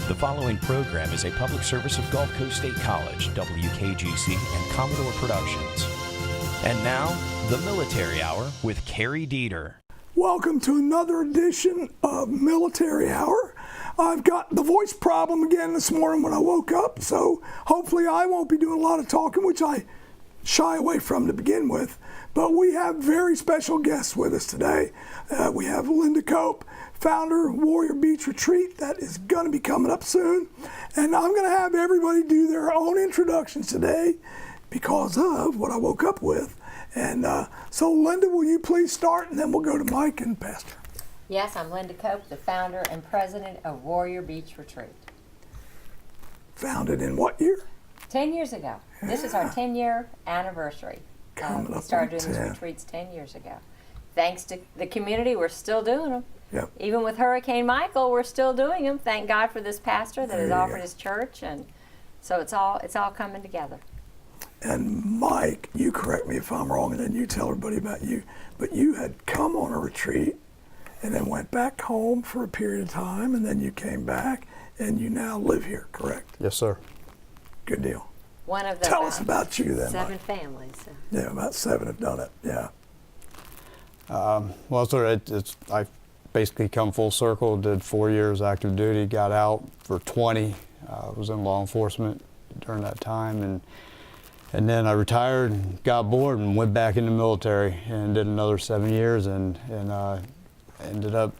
The following program is a public service of Gulf Coast State College, WKGC, and Commodore Productions. And now, the Military Hour with Cary Deeter. Welcome to another edition of Military Hour. I've got the voice problem again this morning when I woke up, so hopefully I won't be doing a lot of talking, which I shy away from to begin with. But we have very special guests with us today. We have Linda Cope, founder of Warrior Beach Retreat. That is going to be coming up soon. And I'm going to have everybody do their own introductions today because of what I woke up with. And so Linda, will you please start, and then we'll go to Mike and Pastor. Yes, I'm Linda Cope, the founder and president of Warrior Beach Retreat. Founded in what year? 10 years ago. Yeah. This is our 10-year anniversary. We started doing these retreats 10 years ago. Thanks to the community, we're still doing them. Yep. Even with Hurricane Michael, we're still doing them. Thank God for this pastor that has offered his church, and so it's all coming together. And Mike, you correct me if I'm wrong, and then you tell everybody about you. But you had come on a retreat, and then went back home for a period of time, and then you came back, and you now live here, correct? Yes, sir. Good deal. One of the Tell us about you then, 7 Mike. families. So. Yeah, about 7 have done it. Yeah. Well, sir, I basically come full circle. Did 4 years active duty, got out for 20. Was in law enforcement during that time, and then I retired, and got bored, and went back in the military and did another 7 years, and ended up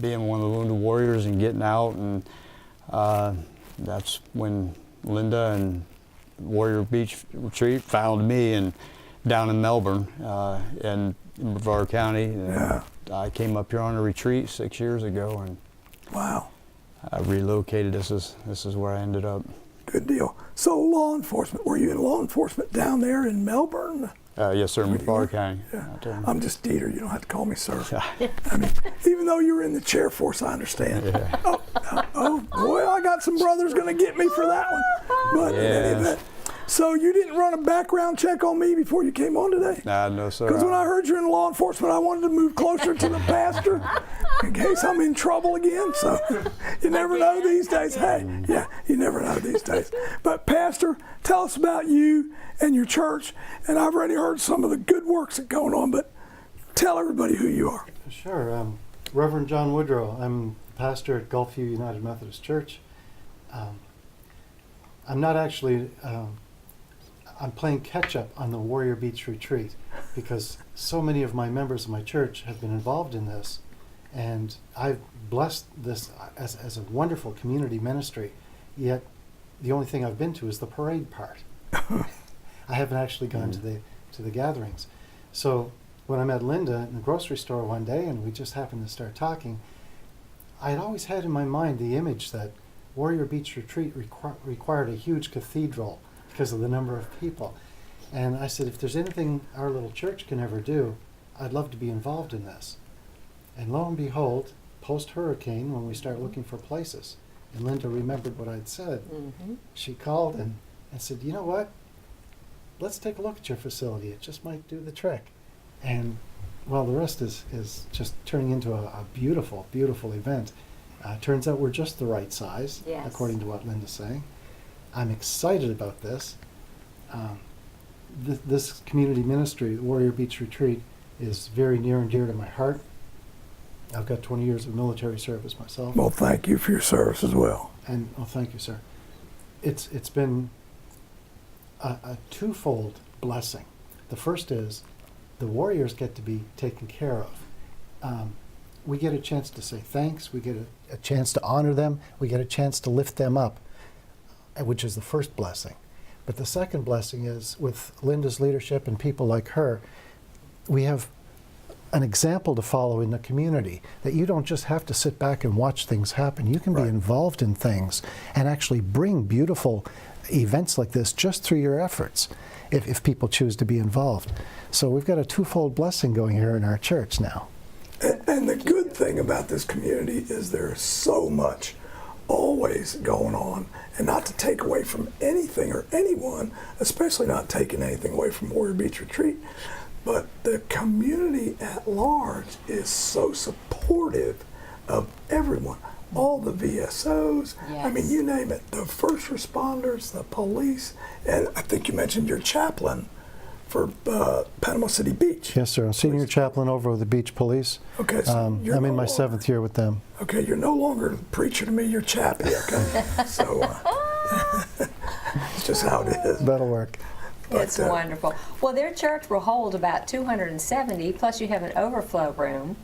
being one of the wounded warriors and getting out, and that's when Linda and Warrior Beach Retreat found me and down in Melbourne in Brevard County. And I came up here on a retreat 6 years ago, and wow, I relocated. This is where I ended up. Good deal. So law enforcement, were you in law enforcement down there in Melbourne? Yes, sir, in Brevard County. Yeah. I'm just Deeter. You don't have to call me sir. I mean, even though you were in the chair force, I understand. Yeah. Oh, boy, I got some brothers going to get me for that one. But in any event, so you didn't run a background check on me before you came on today? Nah, no, sir. Because when I heard you're in law enforcement, I wanted to move closer to the pastor in case I'm in trouble again. So you never know these days. Hey, yeah, you never know these days. But Pastor, tell us about you and your church. And I've already heard some of the good works that are going on, but tell everybody who you are. Sure. Reverend John Woodrow. I'm pastor at Gulfview United Methodist Church. I'm not actually... I'm playing catch-up on the Warrior Beach Retreat because so many of my members of my church have been involved in this, and I've blessed this as a wonderful community ministry, yet the only thing I've been to is the parade part. I haven't actually gone to the gatherings. So when I met Linda in the grocery store one day and we just happened to start talking, I had always had in my mind the image that Warrior Beach Retreat required a huge cathedral because of the number of people. And I said, if there's anything our little church can ever do, I'd love to be involved in this. And lo and behold, post-hurricane, when we start looking for places, and Linda remembered what I'd said, she called and said, you know what, let's take a look at your facility. It just might do the trick. And well, the rest is just turning into a beautiful, beautiful event. Turns out we're just the right size, according to what Linda's saying. I'm excited about this. This community ministry, the Warrior Beach Retreat, is very near and dear to my heart. I've got 20 years of military service myself. Well, thank you for your service as well. And thank you, sir. It's been a twofold blessing. The first is the warriors get to be taken care of. We get a chance to say thanks. We get a chance to honor them. We get a chance to lift them up, which is the first blessing. But the second blessing is with Linda's leadership and people like her, we have an example to follow in the community, that you don't just have to sit back and watch things happen. You can be involved in things and actually bring beautiful events like this just through your efforts if people choose to be involved. So we've got a twofold blessing going here in our church now. And the good thing about this community is there's so much always going on, and not to take away from anything or anyone, especially not taking anything away from Warrior Beach Retreat, but the community at large is so supportive of everyone. all the VSOs. I mean, Yes. you name it, the first responders, the police, and I think you mentioned your chaplain for Panama City Beach. Yes, sir. I'm senior chaplain over with the Beach Police. Okay, so you're I'm in no my longer- 7th year with them. Okay, you're no longer the preacher to me, you're Chappie, okay? So, it's just how it is. That'll work. It's wonderful. Well, their church will hold about 270, plus you have an overflow room,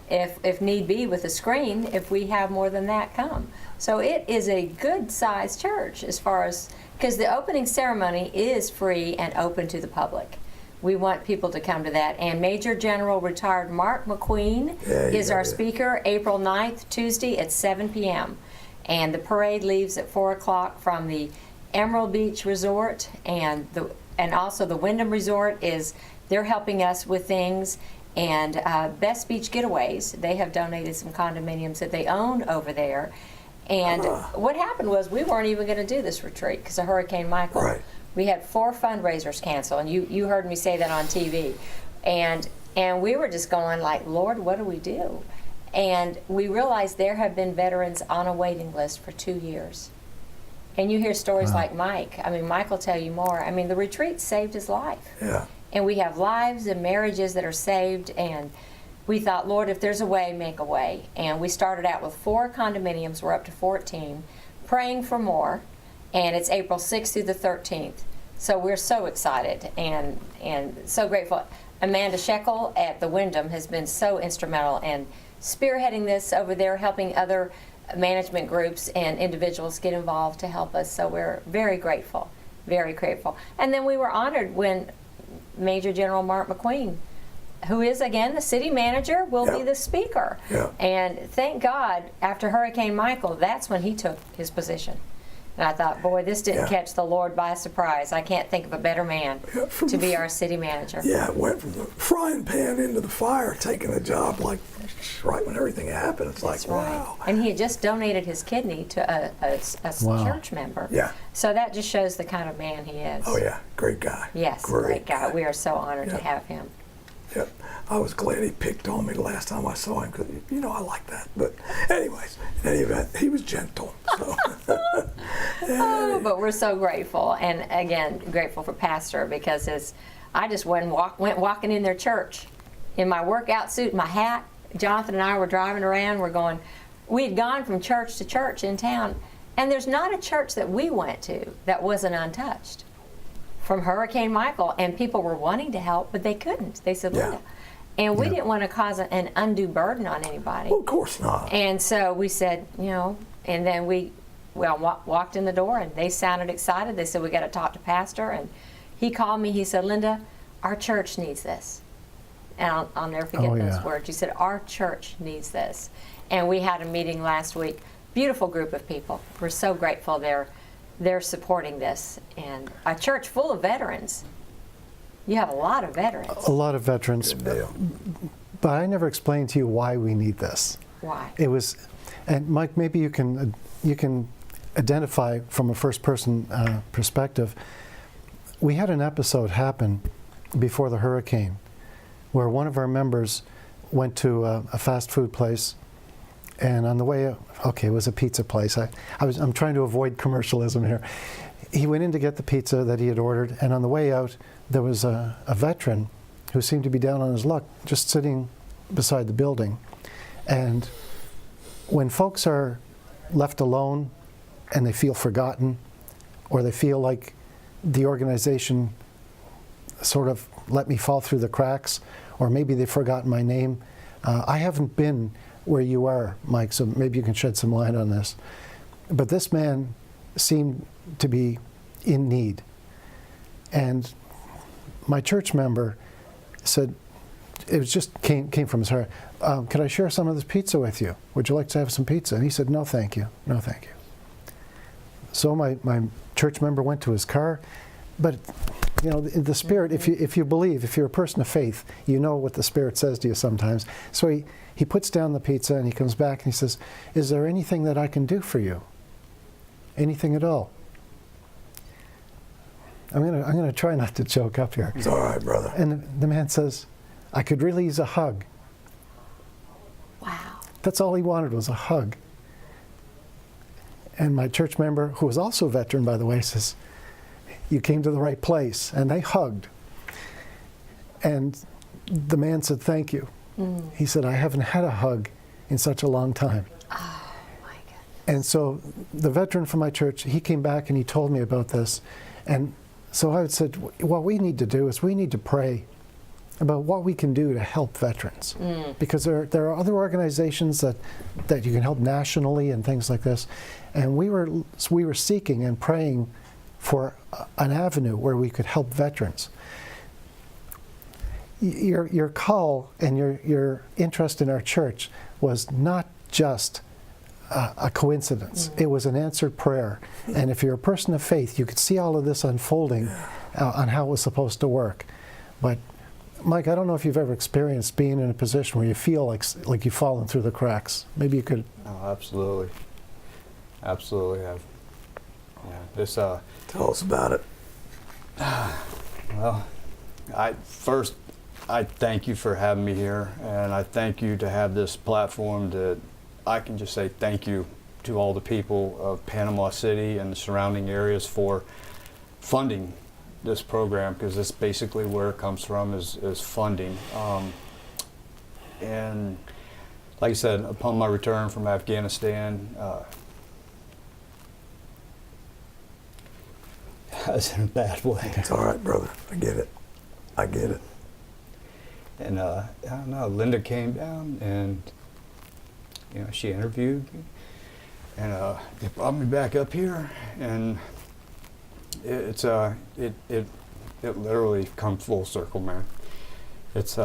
if need be, with a screen, if we have more than that come. So it is a good-sized church as far as, because the opening ceremony is free and open to the public. We want people to come to that. And Major General retired Mark McQueen is our speaker, April 9th, Tuesday at 7 p.m. And the parade leaves at 4 o'clock from the Emerald Beach Resort, and also the Wyndham Resort they're helping us with things. And Best Beach Getaways, they have donated some condominiums that they own over there. And what happened was we weren't even going to do this retreat because of Hurricane Michael. Right. We had 4 fundraisers cancel, and you heard me say that on TV. And we were just going like, Lord, what do we do? And we realized there have been veterans on a waiting list for 2 years. And you hear stories like Mike. I mean, Mike will tell you more. I mean, the retreat saved his life. Yeah. And we have lives and marriages that are saved, and we thought, Lord, if there's a way, make a way. And we started out with 4 condominiums. We're up to 14, praying for more. And it's April 6th through the 13th. So we're so excited and so grateful. Amanda Shekel at the Wyndham has been so instrumental in spearheading this over there, helping other management groups and individuals get involved to help us. So we're very grateful, very grateful. And then we were honored when Major General Mark McQueen, who is again the city manager, will be the speaker. Yeah. And thank God, after Hurricane Michael, that's when he took his position. And I thought, boy, this didn't catch the Lord by surprise. I can't think of a better man to be our city manager. Yeah, it went from the frying pan into the fire, taking the job like right when everything happened. It's like, That's right. wow. And he had just donated his kidney to a church member. Yeah. So that just shows the kind of man he is. Oh, yeah, great guy. Yes, great guy. We are so honored to have him. Yep. I was glad he picked on me the last time I saw him because, you know, I like that. But anyways, in any event, he was gentle. So. Oh, but we're so grateful. And again, grateful for Pastor because I just went walking in their church in my workout suit, my hat. Jonathan and I were driving around. We had gone from church to church in town. And there's not a church that we went to that wasn't untouched from Hurricane Michael. And people were wanting to help, but they couldn't. They said, Linda. And we didn't want to cause an undue burden on anybody. Well, of course not. And so we said, you know, and then we walked in the door and they sounded excited. They said, we got to talk to Pastor. And he called me. He said, Linda, our church needs this. And I'll never forget those words. He said, our church needs this. And we had a meeting last week. Beautiful group of people. We're so grateful they're supporting this. And a church full of veterans. You have a lot of veterans. A lot of veterans. But I never explained to you why we need this. Why? It was, and Mike, maybe you can identify from a first-person perspective. We had an episode happen before the hurricane, where one of our members went to a fast food place, and on the way, it was a pizza place. I'm trying to avoid commercialism here. He went in to get the pizza that he had ordered, and on the way out, there was a veteran who seemed to be down on his luck, just sitting beside the building. And when folks are left alone and they feel forgotten, or they feel like the organization sort of let me fall through the cracks, or maybe they've forgotten my name. I haven't been where you are, Mike, so maybe you can shed some light on this. But this man seemed to be in need. And my church member said, it was just came from his heart, could I share some of this pizza with you? Would you like to have some pizza? And he said, no, thank you. No, thank you. So my church member went to his car, but you know, the Spirit, if you believe, if you're a person of faith, you know what the Spirit says to you sometimes. So he puts down the pizza and he comes back and he says, is there anything that I can do for you? Anything at all? I'm gonna try not to choke up here. It's all right, brother. And the man says, I could really use a hug. Wow. That's all he wanted was a hug. And my church member, who was also a veteran, by the way, says, "You came to the right place." And they hugged. And the man said, "Thank you." He said, "I haven't had a hug in such a long time." Oh, my goodness. And so the veteran from my church, he came back and he told me about this. And so I said, what we need to do is we need to pray about what we can do to help veterans. Because there are other organizations that you can help nationally and things like this. And we were seeking and praying for an avenue where we could help veterans. Your call and your interest in our church was not just a coincidence. It was an answered prayer. And if you're a person of faith, you could see all of this unfolding on how it was supposed to work. But Mike, I don't know if you've ever experienced being in a position where you feel like you've fallen through the cracks. Maybe you could. Oh, absolutely. Absolutely have. Yeah. This Tell us about it. well, I thank you for having me here, and I thank you to have this platform that I can just say thank you to all the people of Panama City and the surrounding areas for funding this program, because that's basically where it comes from, is funding. And like I said, upon my return from Afghanistan, I was in a bad way. It's all right, brother. I get it. I get it. And I don't know, Linda came down and she interviewed me, and they brought me back up here, and it literally come full circle, man. It's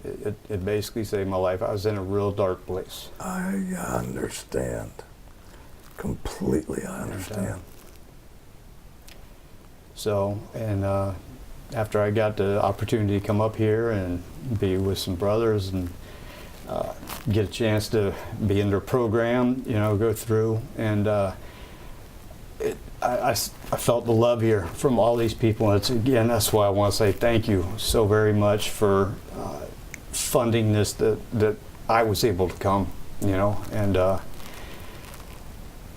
it basically saved my life. I was in a real dark place. I understand. Completely, I understand. After I got the opportunity to come up here and be with some brothers and get a chance to be in their program, go through, and I felt the love here from all these people. And that's why I want to say thank you so very much for funding this, that I was able to come, and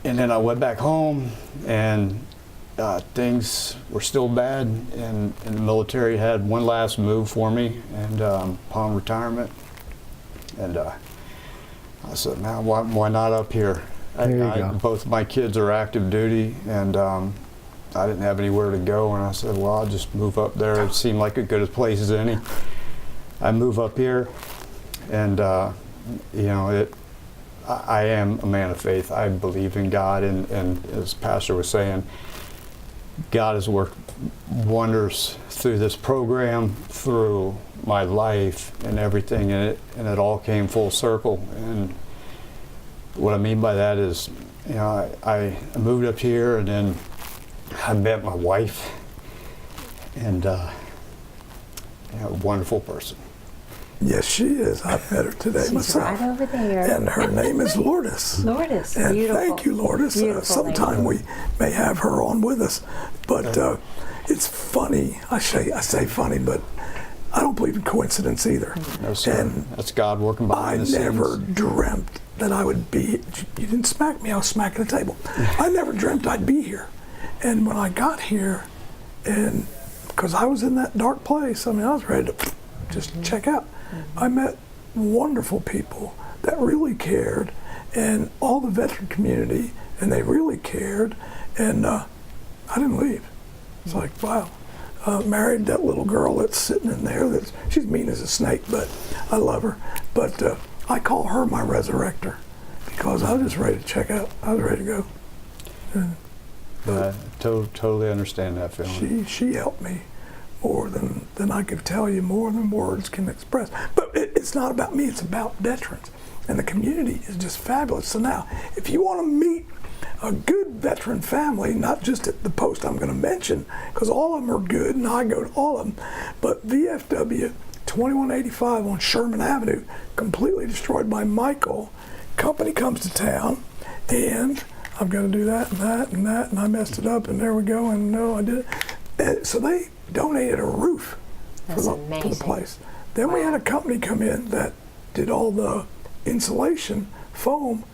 then I went back home, and things were still bad, and the military had one last move for me, and upon retirement, and I said, "Now, why not up here?" Both my kids are active duty, and I didn't have anywhere to go, and I said, "Well, I'll just move up there." It seemed like as good a place as any. I move up here, and I am a man of faith. I believe in God, and as Pastor was saying, God has worked wonders through this program, through my life and everything, and it all came full circle. And what I mean by that is, I moved up here, and then I met my wife, and a wonderful person. Yes, she is. I've met her today She's myself. right over there. And her name is Lourdes. Lourdes, And beautiful. thank you, Lourdes. Beautiful Sometime lady. we may have her on with us. But it's funny. I say funny, but I don't believe in coincidence either. No, sir. And that's God working I behind the never scenes. dreamt that I would be. You didn't smack me. I was smacking the table. I never dreamt I'd be here. And when I got here, and because I was in that dark place, I was ready to just check out. I met wonderful people that really cared, and all the veteran community, and they really cared, and I didn't leave. It's like, wow. Married that little girl that's sitting in there. She's mean as a snake, but I love her. But I call her my resurrector, because I was just ready to check out. I was ready to go. I totally understand that feeling. She helped me more than I could tell you, more than words can express. But it's not about me, it's about veterans. And the community is just fabulous. So now, if you want to meet a good veteran family, not just at the post I'm going to mention, because all of them are good and I go to all of them, but VFW 2185 on Sherman Avenue, completely destroyed by Michael. Company comes to town, and I've got to do that and that and that, and I messed it up, and there we go, and no, I did it. And so they donated a roof for the place. Then we had a company come in that did all the insulation foam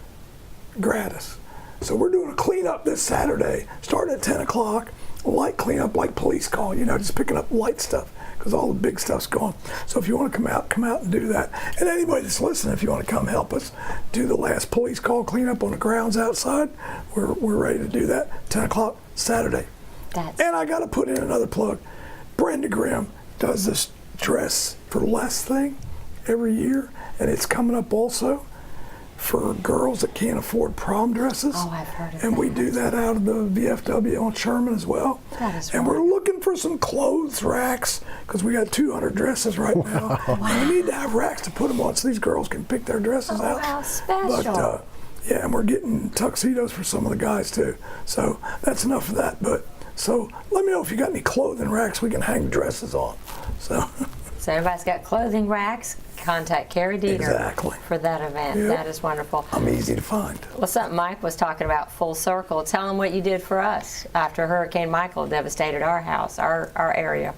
gratis. So we're doing a cleanup this Saturday, starting at 10 o'clock. Light cleanup, like police call, just picking up light stuff because all the big stuff's gone. So if you want to come out and do that. And anybody that's listening, if you want to come help us do the last police call cleanup on the grounds outside, we're ready to do that, 10 o'clock Saturday. And I got to put in another plug. Brenda Grimm does this dress for less thing every year, and it's coming up also for girls that can't afford prom dresses. Oh, I've heard of and that. we do that out of the VFW on Sherman as well. That is and we're looking for some clothes racks because we got 200 dresses right now. And we need to have racks to put them on so these girls can pick their dresses out. How special. But yeah, and we're getting tuxedos for some of the guys too. So that's enough of that. But so let me know if you got any clothing racks we can hang dresses on. So everybody's got clothing racks. Contact Cary Deeter Exactly. for that event. Yep. That is wonderful. I'm easy to find. Well, something Mike was talking about, full circle. Tell them what you did for us after Hurricane Michael devastated our house, our area.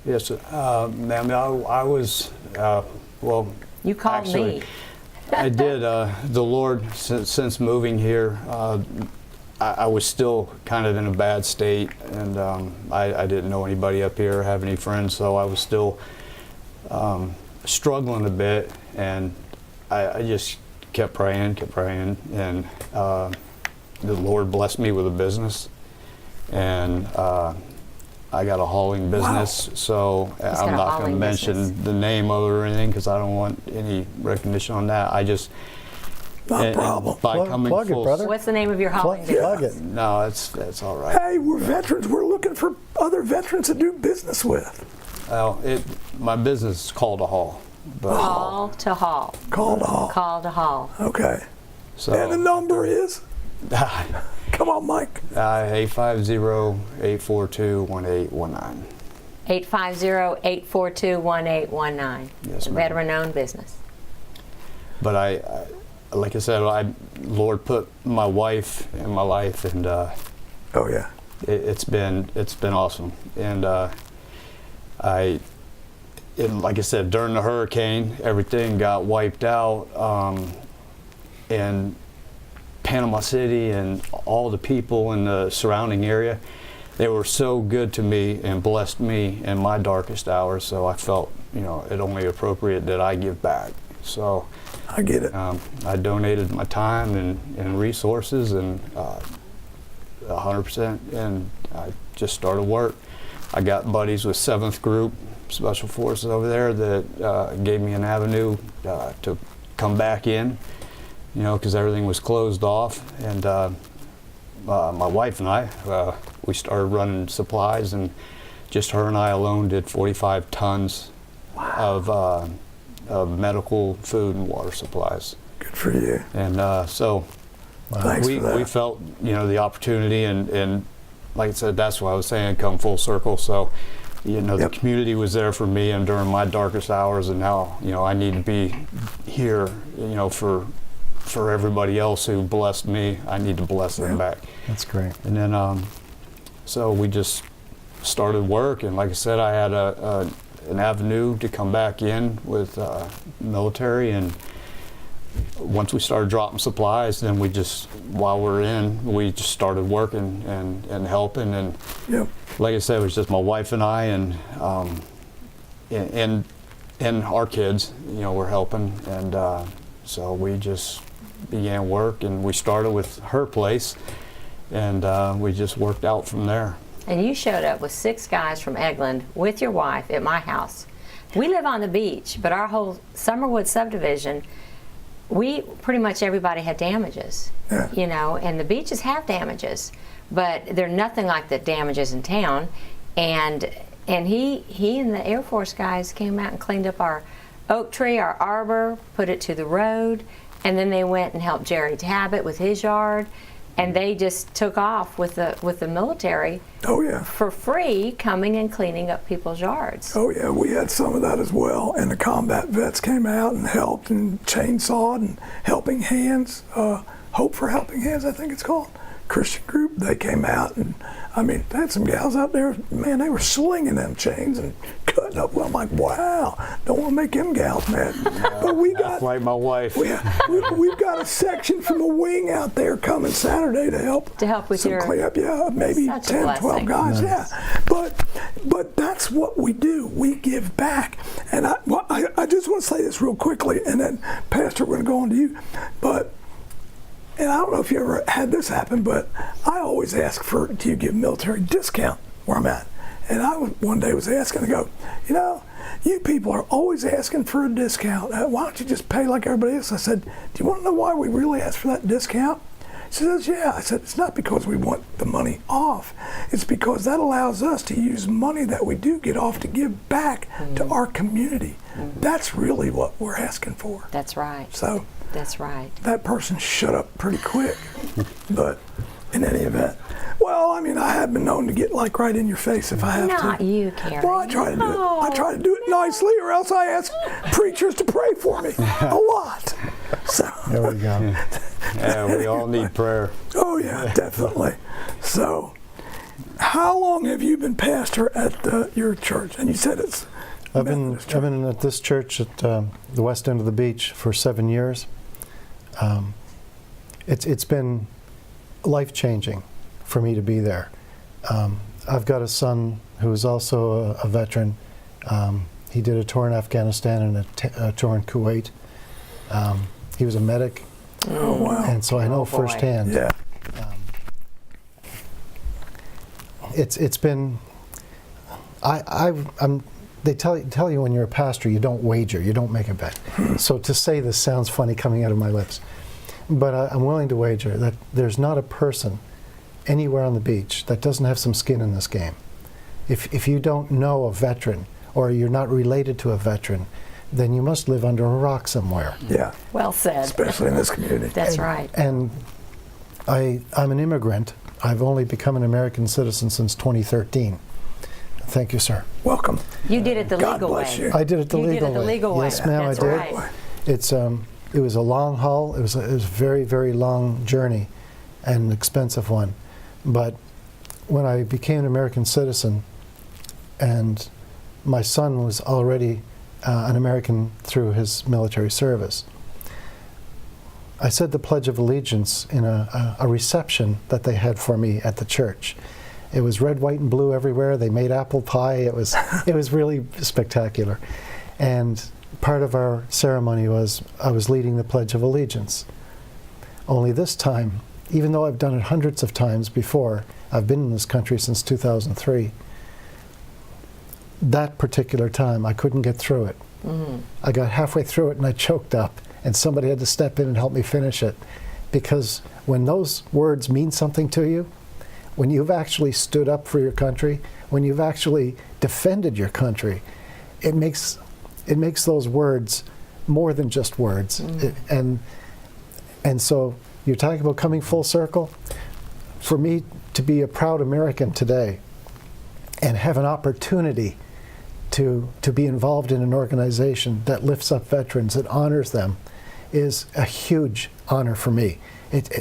Yes, ma'am, I was, well, You called actually, me. I did. The Lord, since moving here, I was still kind of in a bad state, and I didn't know anybody up here, have any friends, so I was still struggling a bit, and I just kept praying, and the Lord blessed me with a business, and I got a hauling business. So I'm not going to mention the name of it or anything because I don't want any recognition on that. I just Not a problem. Plug it, brother. What's the name of your hauling business? Plug it. No, that's all right. Hey, we're veterans. We're looking for other veterans to do business with. Well, my business is called a haul. But, Call to haul. Call to haul. Call to haul. Okay. so, And the number is? Come on, Mike. 850-842-1819. 850-842-1819. Yes, ma'am. Veteran-owned business. But I like I said, Lord put my wife in my life, and Oh, yeah. it's been awesome. And and like I said, during the hurricane, everything got wiped out, and Panama City and all the people in the surrounding area, they were so good to me and blessed me in my darkest hours. So I felt, it only appropriate that I give back. So I get it. I donated my time and resources and 100%, and I just started work. I got buddies with 7th Group Special Forces over there that gave me an avenue to come back in, because everything was closed off. And my wife and I, we started running supplies, and just her and I alone did 45 tons of medical, food, and water supplies. Good for you. And so Thanks for that. we felt, the opportunity, and like I said, that's why I was saying come full circle. So, the community was there for me and during my darkest hours, and now, I need to be here, for everybody else who blessed me. I need to bless them back. That's great. And then, so we just started work, and like I said, I had an avenue to come back in with military, and once we started dropping supplies, then we just, while we're in, we just started working and helping. And like I said, it was just my wife and I, and our kids, were helping. And so we just began work, and we started with her place, and we just worked out from there. And you showed up with 6 guys from Eglin with your wife at my house. We live on the beach, but our whole Summerwood subdivision, pretty much everybody had damages, and the beaches have damages, but they're nothing like the damages in town. And he and the Air Force guys came out and cleaned up our oak tree, our arbor, put it to the road, and then they went and helped Jerry Tabbitt with his yard, and they just took off with the military. Oh, yeah. For free, coming and cleaning up people's yards. Oh, yeah, we had some of that as well. And the combat vets came out and helped and chainsawed, and Helping Hands, Hope for Helping Hands, I think it's called, Christian group. They came out, and they had some gals out there, man, they were slinging them chains and cutting splitting up. Well, I'm like, wow, don't want to make them gals mad. But we got like my wife. we've got a section from a wing out there coming Saturday to help with some your cleanup. Yeah, maybe such a 10, blessing. 12 guys. Nice. Yeah, but that's what we do. We give back. And I just want to say this real quickly, and then Pastor, we're going to go on to you. And I don't know if you ever had this happen, but I always ask for, do you give military discount where I'm at? And I one day was asking, I go, you people are always asking for a discount. Why don't you just pay like everybody else? I said, do you want to know why we really ask for that discount? She says, yeah. I said, it's not because we want the money off. It's because that allows us to use money that we do get off to give back to our community. That's really what we're asking for. That's right. So That's right. that person shut up pretty quick. But in any event, well, I mean, I have been known to get like right in your face if I have to. Not you, Cary. Well, I try to do it. I try to do it nicely, or else I ask preachers to pray for me a lot. So There we go. Yeah, we all need prayer. oh yeah, definitely. So, how long have you been pastor at your church? And you said it's I've been Methodist church. at this church at the west end of the beach for 7 years. It's been life-changing for me to be there. I've got a son who is also a veteran. He did a tour in Afghanistan and a tour in Kuwait. He was a medic, Oh wow. and so I know boy. firsthand. Yeah. It's been. I'm. They tell you when you're a pastor, you don't wager, you don't make a bet. So to say this sounds funny coming out of my lips, but I'm willing to wager that there's not a person anywhere on the beach that doesn't have some skin in this game. If you don't know a veteran or you're not related to a veteran, then you must live under a rock somewhere. Yeah. Well said. Especially in this community. That's right. And I'm an immigrant. I've only become an American citizen since 2013. Thank you, sir. Welcome. You did it the God legal bless way. you. I did it the You did legal it the way. legal way. Yes, ma'am, That's I did. right. It was a long haul. It was a very, very long journey and an expensive one. But when I became an American citizen, and my son was already an American through his military service, I said the Pledge of Allegiance in a reception that they had for me at the church. It was red, white, and blue everywhere. They made apple pie. It was really spectacular. And part of our ceremony was I was leading the Pledge of Allegiance. Only this time, even though I've done it hundreds of times before, I've been in this country since 2003, that particular time I couldn't get through it. I got halfway through it and I choked up, and somebody had to step in and help me finish it. Because when those words mean something to you, when you've actually stood up for your country, when you've actually defended your country, it makes those words more than just words. And so you're talking about coming full circle. For me to be a proud American today and have an opportunity to be involved in an organization that lifts up veterans, that honors them, is a huge honor for me.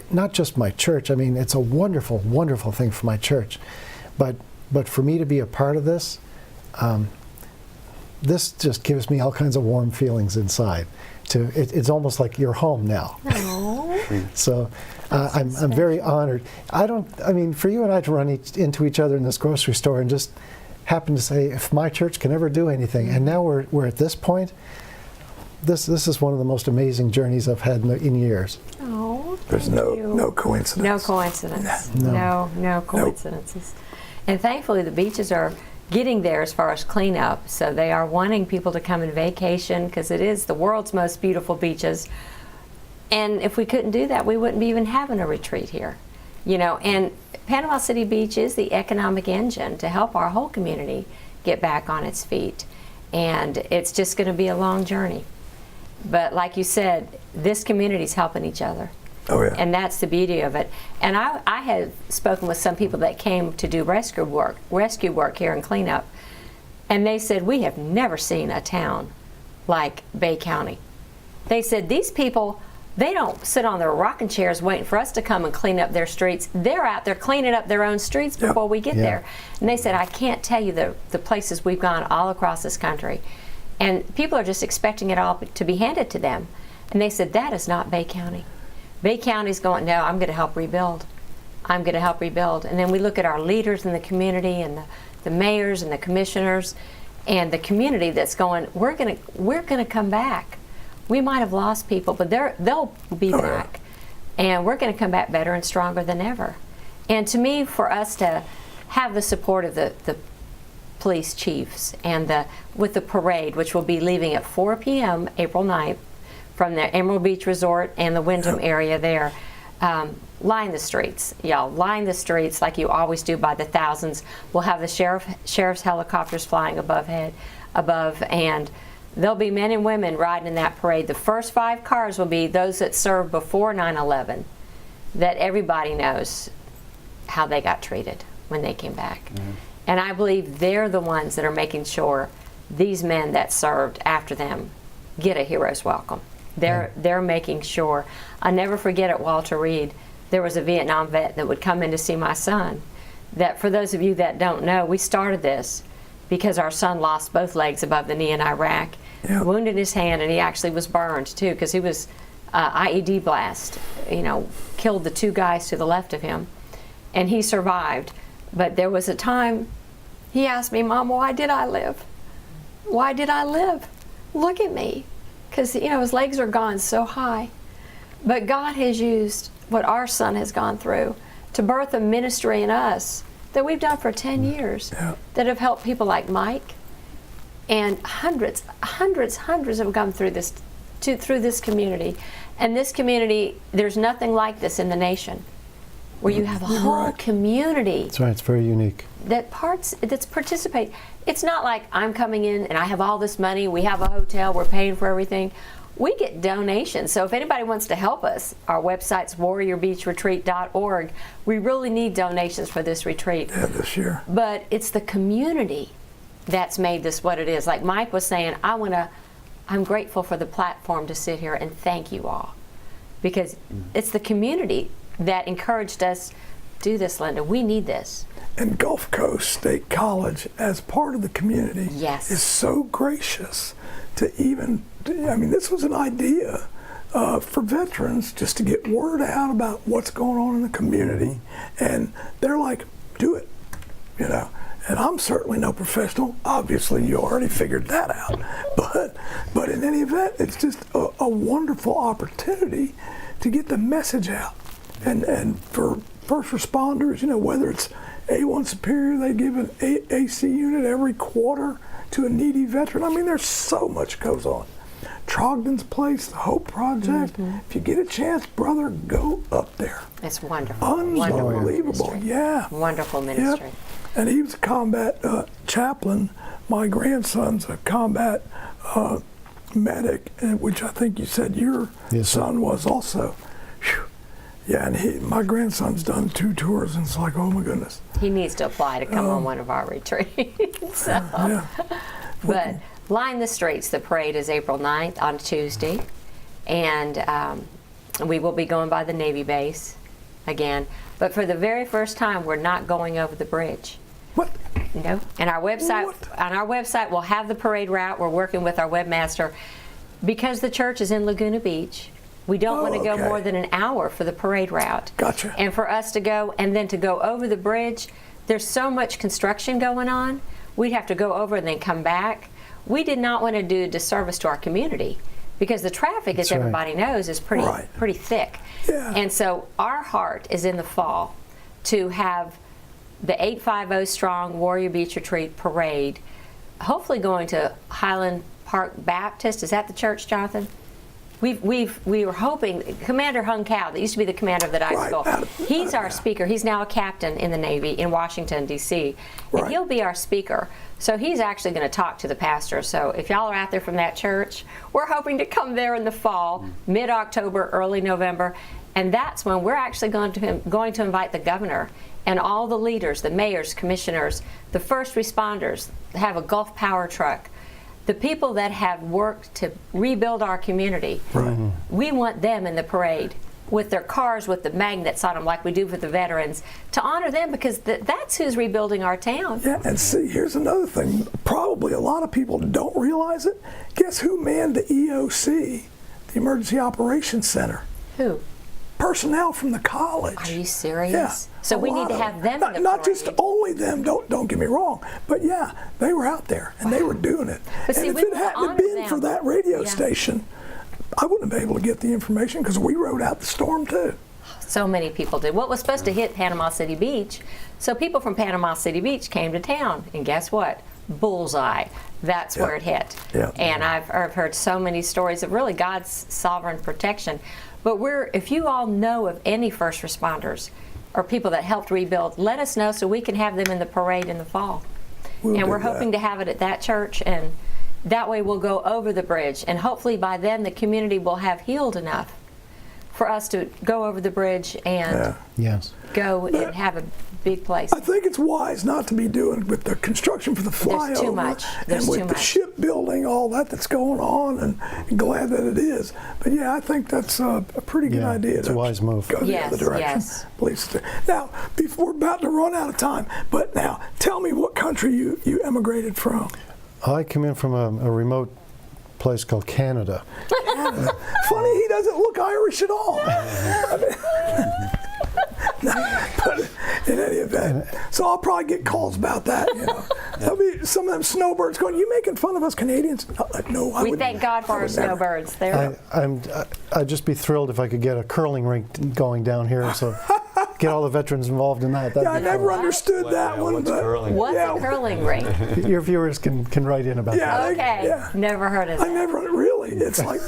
Not just my church. I mean, it's a wonderful, wonderful thing for my church. But for me to be a part of this, this just gives me all kinds of warm feelings inside. It's almost like you're home now. So I'm very honored. I mean, for you and I to run into each other in this grocery store and just happen to say, if my church can ever do anything, and now we're at this point, this is one of the most amazing journeys I've had in years. Oh, There's no coincidence. no coincidence. No. No coincidences. And thankfully, the beaches are getting there as far as cleanup. So they are wanting people to come and vacation, because it is the world's most beautiful beaches. And if we couldn't do that, we wouldn't be even having a retreat here. And Panama City Beach is the economic engine to help our whole community get back on its feet. And it's just going to be a long journey. But like you said, this community's helping each other. Oh yeah. And that's the beauty of it. And I have spoken with some people that came to do rescue work here in cleanup, and they said, we have never seen a town like Bay County. They said, these people They don't sit on their rocking chairs waiting for us to come and clean up their streets. They're out there cleaning up their own streets before we get there. And they said, I can't tell you the places we've gone all across this country. And people are just expecting it all to be handed to them. And they said, that is not Bay County. Bay County's going, no, I'm going to help rebuild. I'm going to help rebuild. And then we look at our leaders in the community and the mayors and the commissioners and the community that's going, we're going to come back. We might have lost people, but they'll be back. And we're going to come back better and stronger than ever. And to me, for us to have the support of the police chiefs and with the parade, which will be leaving at 4 p.m. April 9th from the Emerald Beach Resort and the Wyndham area there, line the streets, y'all. Line the streets like you always do by the thousands. We'll have the sheriff's helicopters flying above, and there'll be men and women riding in that parade. The first 5 cars will be those that served before 9/11, that everybody knows how they got treated when they came back. And I believe they're the ones that are making sure these men that served after them get a hero's welcome. They're making sure. I'll never forget at Walter Reed, there was a Vietnam vet that would come in to see my son. That, for those of you that don't know, we started this because our son lost both legs above the knee in Iraq, wounded his hand, and he actually was burned too, because he was IED blast, killed the 2 guys to the left of him, and he survived. But there was a time he asked me, Mom, why did I live? Why did I live? Look at me. Because his legs are gone so high. But God has used what our son has gone through to birth a ministry in us that we've done for 10 years that have helped people like Mike, and hundreds have come through this community. And this community, there's nothing like this in the nation, where you have a whole community. That's right, it's very unique. That's participate. It's not like I'm coming in and I have all this money, we have a hotel, we're paying for everything. We get donations. So if anybody wants to help us, our website's warriorbeachretreat.org. We really need donations for this retreat. Yeah, this year. But it's the community that's made this what it is. Like Mike was saying, I'm grateful for the platform to sit here and thank you all. Because it's the community that encouraged us, do this, Linda, we need this. And Gulf Coast State College, as part of the community, is so gracious to this was an idea for veterans just to get word out about what's going on in the community. And they're like, do it, And I'm certainly no professional. Obviously, you already figured that out. But in any event, it's just a wonderful opportunity to get the message out. And for first responders, whether it's A1 Superior, they give an AC unit every quarter to a needy veteran. There's so much goes on. Trogdon's Place, the Hope Project. If you get a chance, brother, go up there. It's wonderful. Unbelievable, wonderful Wonderful ministry. Yep. And he was a combat chaplain. My grandson's a combat medic, which I think you said your son was also. Whew. Yeah, and my grandson's done 2 tours, and it's like, oh my goodness. He needs to apply to come on one of our retreats. But line the streets. The parade is April 9th on Tuesday, and we will be going by the Navy base again. But for the very first time, we're not going over the bridge. What? No. And on our website, we'll have the parade route. We're working with our webmaster. Because the church is in Laguna Beach, we don't want to go more than an hour for the parade route. Gotcha. And for us to go, and then to go over the bridge, there's so much construction going on. We'd have to go over and then come back. We did not want to do a disservice to our community, because the traffic, as everybody knows, is pretty thick. Yeah. And so our heart is in the fall to have the 850 strong Warrior Beach Retreat parade, hopefully going to Highland Park Baptist. Is that the church, Jonathan? We were hoping, Commander Hung Cao, that used to be the commander of the dive school, he's our speaker. He's now a captain in the Navy in Washington, D.C., and he'll be our speaker. So he's actually going to talk to the pastor. So if y'all are out there from that church, we're hoping to come there in the fall, mid-October, early November, and that's when we're actually going to invite the governor and all the leaders, the mayors, commissioners, the first responders, have a Gulf Power truck. the people that have worked to rebuild our community, we want them in the parade with their cars with the magnets on them like we do for the veterans, to honor them, because that's who's rebuilding our town. Yeah, and see, here's another thing. Probably a lot of people don't realize it. Guess who manned the EOC, the Emergency Operations Center? Who? Personnel from the college. Are you serious? Yeah. So we need to have them in the not just parade. only them, don't get me wrong, but yeah, they were out there and they were doing it. But and see, if we it wanna hadn't honor have been them. for that radio Yeah. station, I wouldn't have been able to get the information because we rode out the storm too. So many people did. What was supposed to hit Panama City Beach, so people from Panama City Beach came to town, and guess what? Bullseye. That's where it hit. Yeah. And I've heard so many stories of really God's sovereign protection. But if you all know of any first responders or people that helped rebuild, let us know so we can have them in the parade in the fall. We'll And do we're hoping that. to have it at that church, and that way we'll go over the bridge, and hopefully by then the community will have healed enough for us to go over the bridge and Yeah. Yes. go and have a big place. I think it's wise not to be doing with the construction for the flyover. There's too much. There's and with too the much. shipbuilding, all that's going on, and glad that it is. But yeah, I think that's a pretty good Yeah, idea. it's a wise move. Go the Yes, other direction. yes. Please. Now, we're about to run out of time, but now tell me what country you emigrated from. I come in from a remote place called Canada. Funny, he doesn't look Irish at all. But in any event, so I'll probably get calls about that. There'll be some of them snowbirds going, "You making fun of us Canadians?" No, I We would. thank God for our snowbirds. I'd just be thrilled if I could get a curling rink going down here, so get all the veterans involved in that. Yeah, I never understood that one. What's But curling? What's yeah. a curling rink? Your viewers can write in about Yeah. that. Okay, Yeah. never heard of I that. never really. It's like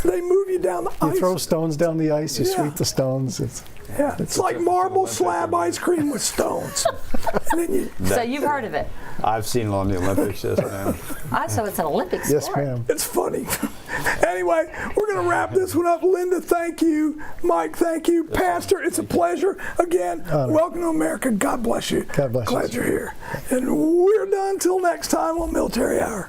they move you down the You ice. throw stones down the ice, you Yeah. sweep the stones. It's like marble slab ice cream with stones. And then you, So you've heard of it. I've seen it on the Olympics, yes, ma'am. So it's an Olympic sport. Yes, ma'am. it's funny. Anyway, we're going to wrap this one up. Linda, thank you. Mike, thank you. Pastor, it's a pleasure. Again, welcome to America. God bless you. God bless you. Glad you're here. And we're done till next time on Military Hour.